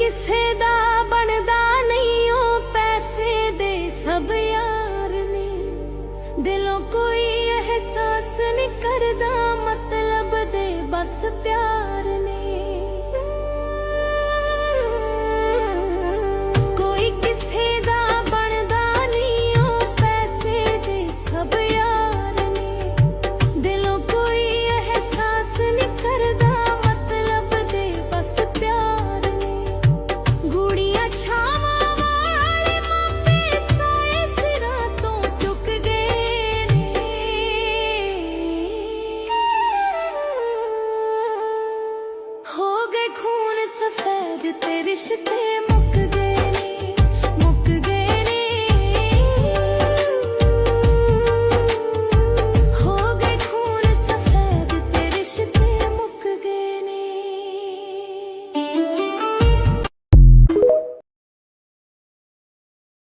ਕਿਸੇ ਦਾ ਬਣਦਾ ਨਹੀਂ, ਉਹ ਪੈਸੇ ਦੇ ਸਭ ਯਾਰ ਨੇ। ਦਿਲੋਂ ਕੋਈ ਅਹਿਸਾਸ ਨਹੀਂ ਕਰਦਾ, ਮਤਲਬ ਦੇ ਬਸ ਪਿਆਰ ਨੇ। ਕੋਈ ਕਿਸੇ ਦਾ ਬਣਦਾ ਨਹੀਂ, ਉਹ ਪੈਸੇ ਦੇ ਸਭ ਯਾਰ ਨੇ। ਦਿਲੋਂ ਕੋਈ ਅਹਿਸਾਸ ਨਹੀਂ ਕਰਦਾ, ਮਤਲਬ ਦੇ ਬਸ ਪਿਆਰ ਨੇ। ਗੂੜੀਆਂ ਛਾਵਾਂ ਵਾਲੇ ਮਾਪੇ ਸਾਏ ਸਿਰਾਂ ਤੋਂ ਚੁੱਕ ਗਏ ਨੇ। ਹੋ ਗਏ ਖੂਨ ਸਫੈਦ ਤੇ ਰਿਸ਼ਤੇ